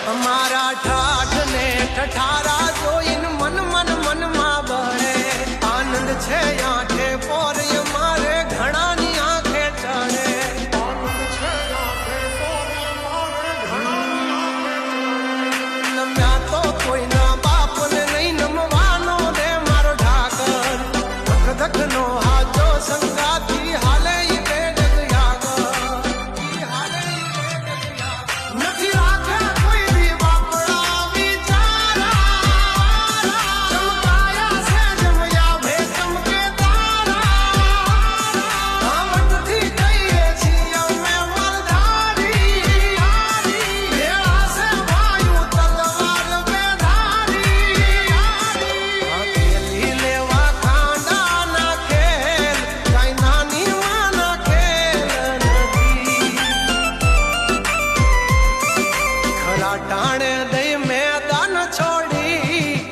અમારા ઠાઠ ને ઠઠારા જોઈને મન મન મનમાં બળે આનંદ છે આંખે પોર મારે ઘણાની આંખે ચડે નમ્યા તો કોઈના બાપને નહીં નમવાનો રે મારો ઠાકર ધક ધક નો હાજો સંગાથી હાલે ઈ બે જગ આગળ નથી રાખ્યા કોઈ દી બાપડા વિચારા ચમકાયા છે જમયા ભે ચમકે તારા આમટથી કહીએ છીએ અમે મલધારી ભેળા છે વાયુ તલવાર બેધારી હથેલી લેવા ખાંડા ના ખેલ કાંઈ નાની માના ખેલ નથી ખરા ટાણે